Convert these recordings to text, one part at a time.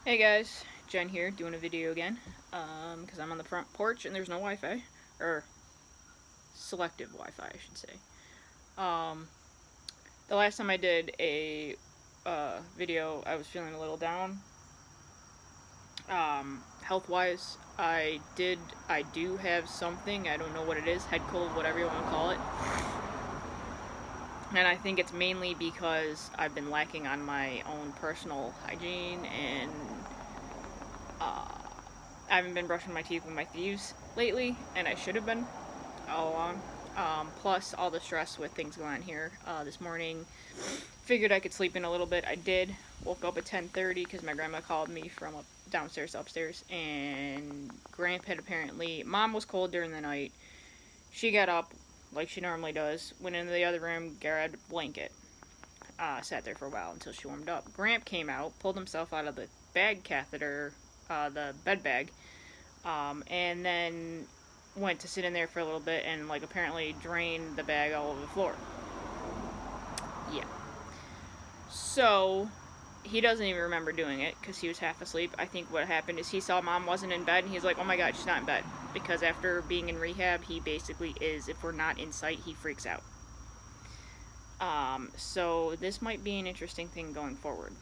Hey guys, Jen here doing a video again because I'm on the front porch and there's no Wi-Fi, or selective Wi-Fi I should say. Um, the last time I did a video I was feeling a little down health-wise. I do have something, I don't know what it is, head cold, whatever you want to call it. And I think it's mainly because I've been lacking on my own personal hygiene and I haven't been brushing my teeth with my thieves lately, and I should have been all along. Plus all the stress with things going on here. This morning, figured I could sleep in a little bit. I did. Woke up at 10:30 because my grandma called me from downstairs to upstairs, and Gramp had apparently. Mom was cold during the night. She got up like she normally does, went into the other room, grabbed a blanket, sat there for a while until she warmed up. Gramp came out, pulled himself out of the bag catheter, the bed bag, and then went to sit in there for a little bit and apparently drained the bag all over the floor. Yeah. So he doesn't even remember doing it because he was half asleep. I think what happened is he saw Mom wasn't in bed and he's like, oh my god, she's not in bed. Because after being in rehab, he basically is, if we're not in sight, he freaks out. So this might be an interesting thing going forward.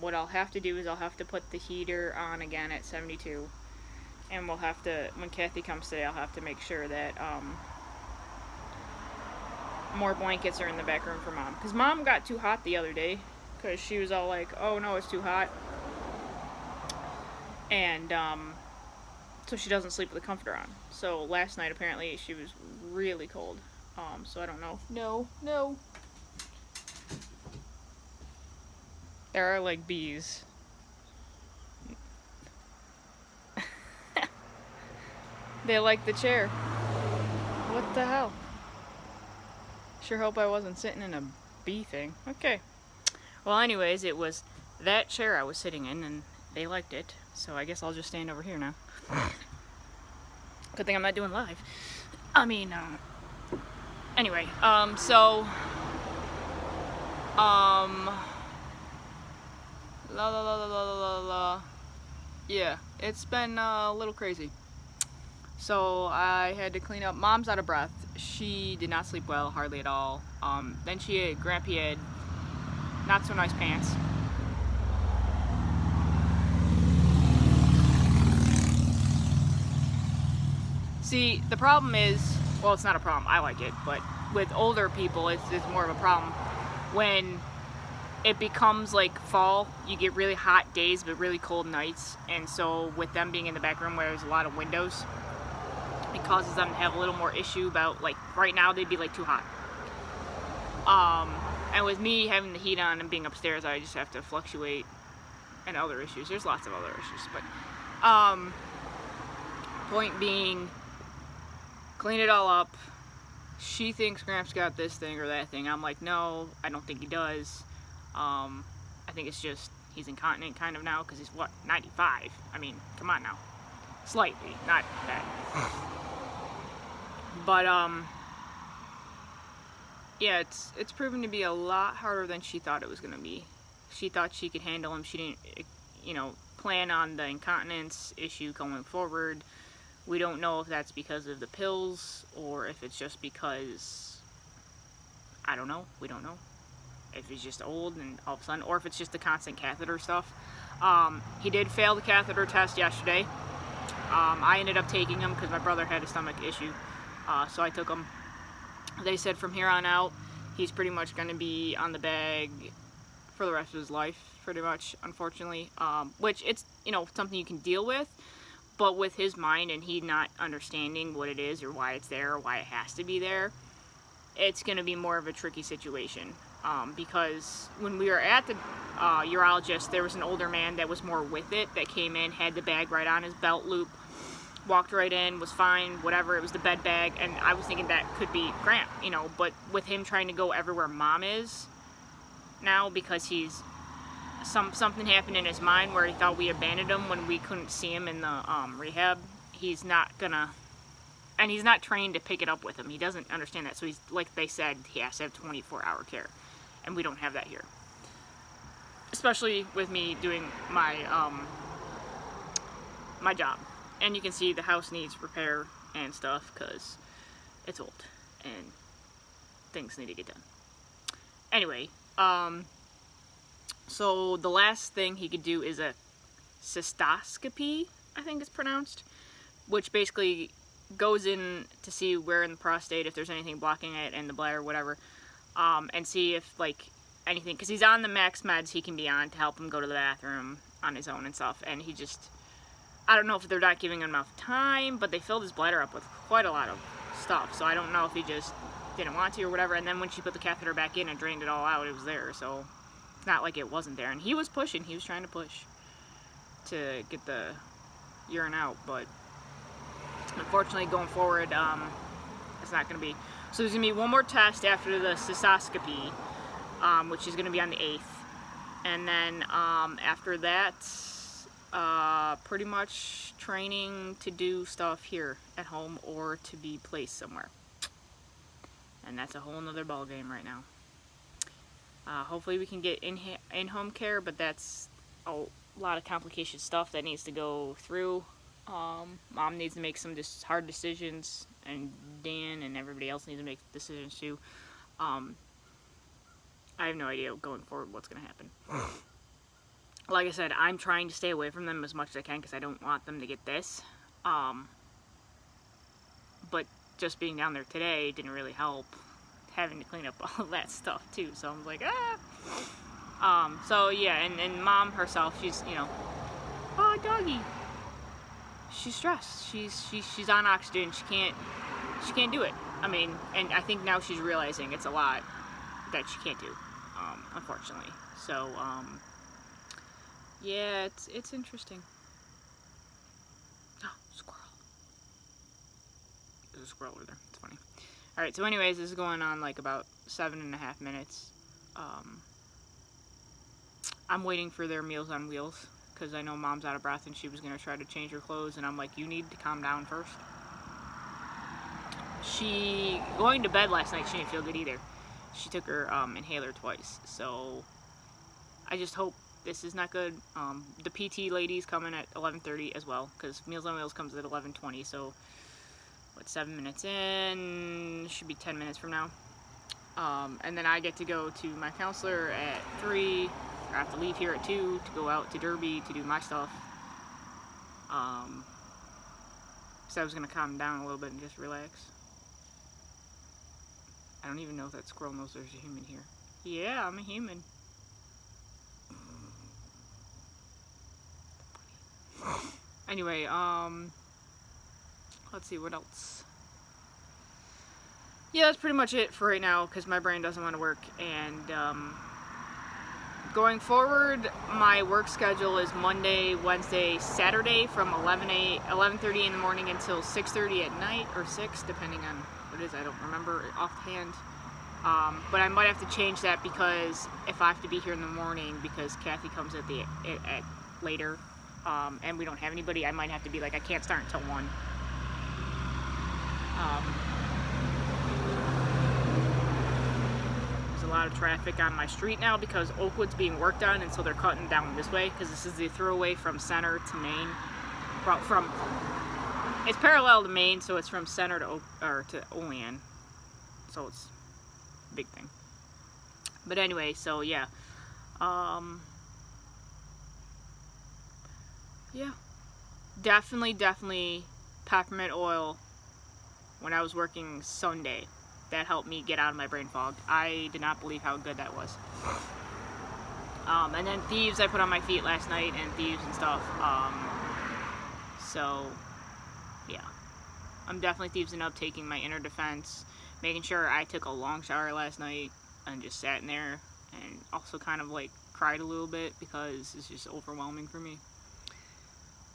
What I'll have to do is I'll have to put the heater on again at 72. And we'll have to, when Kathy comes today, I'll have to make sure that more blankets are in the back room for Mom. Because Mom got too hot the other day. Because she was all like, oh no, it's too hot. And so she doesn't sleep with the comforter on. So last night apparently she was really cold. So I don't know. No. There are like bees. They like the chair. What the hell? Sure hope I wasn't sitting in a bee thing. Okay. Well, anyways, it was that chair I was sitting in, and they liked it. So I guess I'll just stand over here now. Good thing I'm not doing live. Anyway, yeah, it's been a little crazy. So I had to clean up. Mom's out of breath. She did not sleep well, hardly at all. Then Grampy had not so nice pants. See, the problem is, well, it's not a problem. I like it, but with older people, it's more of a problem when it becomes like fall. You get really hot days, but really cold nights, and so with them being in the back room where there's a lot of windows, it causes them to have a little more issue about, like, right now they'd be like too hot. And with me having the heat on and being upstairs, I just have to fluctuate, and other issues. There's lots of other issues, but point being, clean it all up. She thinks Gramps got this thing or that thing. I'm like, no, I don't think he does. I think it's just he's incontinent kind of now because he's, what, 95? I mean, come on now. Slightly, not bad. But, yeah, it's proven to be a lot harder than she thought it was going to be. She thought she could handle him. She didn't, plan on the incontinence issue going forward. We don't know if that's because of the pills or if it's just because, I don't know. We don't know. If he's just old and all of a sudden, or if it's just the constant catheter stuff. He did fail the catheter test yesterday. I ended up taking him because my brother had a stomach issue. So I took him. They said from here on out, he's pretty much going to be on the bag for the rest of his life, pretty much, unfortunately. Which it's, something you can deal with. But with his mind and he not understanding what it is or why it's there or why it has to be there, it's going to be more of a tricky situation. Because when we were at the urologist, there was an older man that was more with it, that came in, had the bag right on his belt loop, walked right in, was fine, whatever, it was the bed bag, and I was thinking that could be Gramp, but with him trying to go everywhere Mom is now, because he's, something happened in his mind where he thought we abandoned him when we couldn't see him in the rehab, he's not gonna, and he's not trained to pick it up with him, he doesn't understand that, so he's, like they said, he has to have 24-hour care, and we don't have that here. especially with me doing my my job. And you can see the house needs repair and stuff because it's old and things need to get done. Anyway, so the last thing he could do is a cystoscopy, I think it's pronounced, which basically goes in to see where in the prostate, if there's anything blocking it, and the bladder, whatever, and see if, like, anything, because he's on the max meds he can be on to help him go to the bathroom on his own and stuff, and he just, I don't know if they're not giving him enough time, but they filled his bladder up with quite a lot of stuff, so I don't know if he just didn't want to or whatever, and then when she put the catheter back in and drained it all out, it was there, so it's not like it wasn't there, and he was pushing, he was trying to push to get the urine out, but unfortunately going forward, it's not going to be. So there's going to be one more test after the cystoscopy, which is going to be on the 8th, and then after that, pretty much training to do stuff here at home or to be placed somewhere, and that's a whole nother ball game right now. Hopefully we can get in-home care, but that's a lot of complicated stuff that needs to go through. Mom needs to make some hard decisions, and Dan and everybody else needs to make decisions too. I have no idea going forward what's going to happen. Like I said, I'm trying to stay away from them as much as I can because I don't want them to get this. But just being down there today didn't really help, having to clean up all that stuff too. So I'm like, so yeah, and Mom herself, she's, you know, oh, doggy. She's stressed. She's on oxygen. She can't do it. I mean, and I think now she's realizing it's a lot that she can't do, unfortunately. So, yeah, it's interesting. Oh, squirrel. There's a squirrel over there. It's funny. All right. So, anyways, this is going on like about 7.5 minutes. I'm waiting for their Meals on Wheels, because I know Mom's out of breath and she was going to try to change her clothes, and I'm like, you need to calm down first. She, going to bed last night, she didn't feel good either. She took her inhaler twice, so I just hope this is not good. The PT lady's coming at 11:30 as well, because Meals on Wheels comes at 11:20, so what, 7 minutes in, should be 10 minutes from now. And then I get to go to my counselor at 3. I have to leave here at 2 to go out to Derby to do my stuff. So I was going to calm down a little bit and just relax. I don't even know if that squirrel knows there's a human here. Yeah, I'm a human. Anyway, let's see what else. Yeah, that's pretty much it for right now, because my brain doesn't want to work, and going forward, my work schedule is Monday, Wednesday, Saturday from 11:30 in the morning until 6:30 at night, or 6, depending on what it is. I don't remember offhand. But I might have to change that, because if I have to be here in the morning, because Kathy comes at later, and we don't have anybody, I might have to be like, I can't start until 1. A lot of traffic on my street now because Oakwood's being worked on, and so they're cutting down this way, because this is the throwaway from Center to Main. It's parallel to Main, so it's from Center to Olean, so it's a big thing. But anyway, so yeah, yeah, definitely peppermint oil when I was working Sunday. That helped me get out of my brain fog. I did not believe how good that was. And then Thieves I put on my feet last night, and Thieves and stuff. So, yeah. I'm definitely thievesing up, taking my inner defense, making sure I took a long shower last night, and just sat in there, and also kind of like cried a little bit, because it's just overwhelming for me.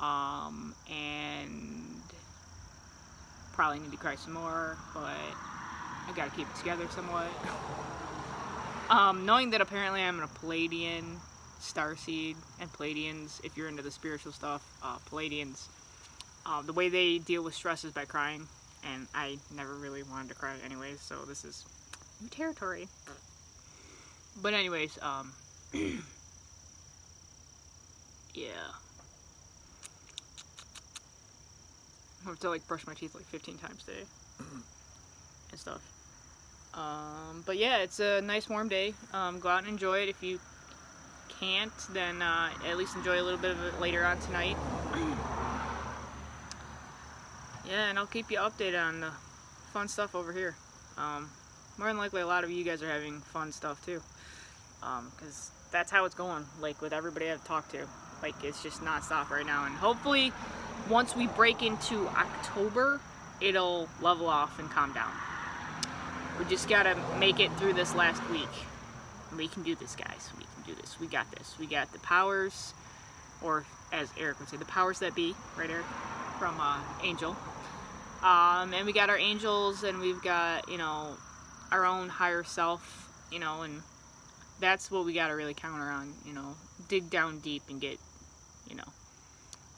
And probably need to cry some more, but I gotta keep it together somewhat. Knowing that apparently I'm a Palladian starseed, and Palladians, if you're into the spiritual stuff, Palladians, the way they deal with stress is by crying, and I never really wanted to cry anyways, so this is new territory. But anyways, Yeah. I have to like brush my teeth like 15 times a day and stuff. But yeah, it's a nice warm day. Go out and enjoy it. If you can't, then at least enjoy a little bit of it later on tonight. Yeah, and I'll keep you updated on the fun stuff over here. More than likely, a lot of you guys are having fun stuff too, because that's how it's going. Like with everybody I've talked to, like it's just nonstop right now. And hopefully, once we break into October, it'll level off and calm down. We just gotta make it through this last week. We can do this, guys. We can do this. We got this. We got the powers, or as Eric would say, the powers that be, right, Eric? From Angel. And we got our angels, and we've got, you know, our own higher self, you know, and that's what we gotta really counter on, you know. Dig down deep and get, you know,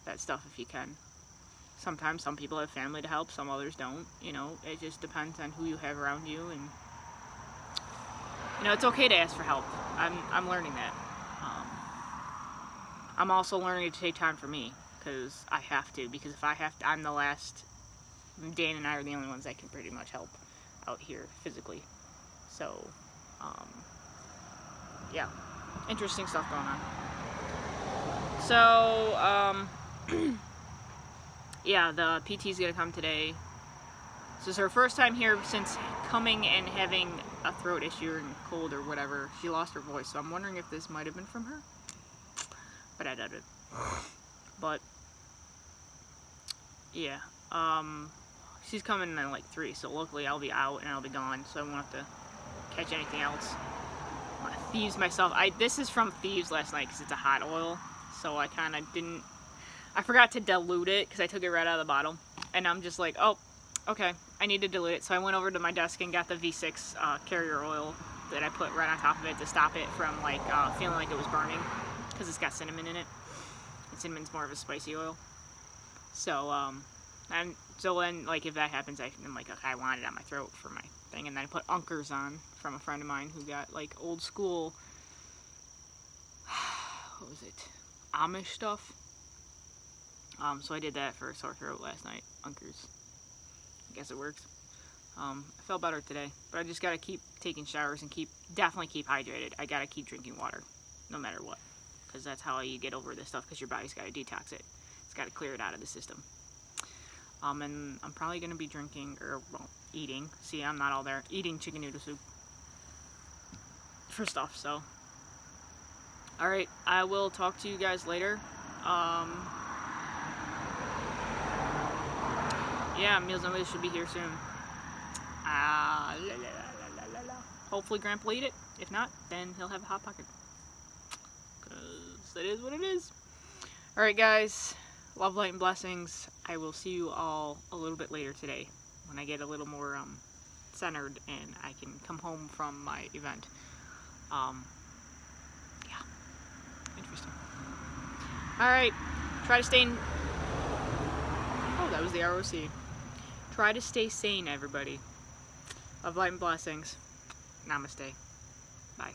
that stuff if you can. Sometimes some people have family to help, some others don't, you know. It just depends on who you have around you, and you know, it's okay to ask for help. I'm learning that. I'm also learning to take time for me, because I have to. Because if I have to, I'm the last. Dan and I are the only ones that can pretty much help out here physically. So, yeah, interesting stuff going on. So, yeah, the PT's gonna come today. This is her first time here since coming and having a throat issue or cold or whatever. She lost her voice, so I'm wondering if this might have been from her. But I doubt it. But yeah, she's coming in like 3, so luckily I'll be out and I'll be gone, so I won't have to catch anything else. Thieves myself. This is from Thieves last night because it's a hot oil, so I kind of didn't. I forgot to dilute it because I took it right out of the bottle, and I'm just like, oh, okay, I need to dilute it. So I went over to my desk and got the V6 carrier oil that I put right on top of it to stop it from like feeling like it was burning, because it's got cinnamon in it. And cinnamon's more of a spicy oil. So so then, like, if that happens, I'm like, okay, I want it on my throat for my thing. And then I put Unkers on from a friend of mine who got, like, old school, what was it, Amish stuff. So I did that for a sore throat last night, Unkers. I guess it works. I felt better today, but I just gotta keep taking showers and definitely keep hydrated. I gotta keep drinking water, no matter what, because that's how you get over this stuff, because your body's gotta detox it. It's gotta clear it out of the system. And I'm probably going to be drinking, or, well, eating. See, I'm not all there. Eating chicken noodle soup for stuff, so. Alright, I will talk to you guys later. Yeah, Meals on Wheels should be here soon. Hopefully Grandpa will eat it. If not, then he'll have a Hot Pocket. Because it is what it is. Alright, guys. Love, light, and blessings. I will see you all a little bit later today when I get a little more centered and I can come home from my event. Yeah. Interesting. Alright. Try to stay in... Oh, that was the ROC. Try to stay sane, everybody. Love, light, and blessings. Namaste. Bye.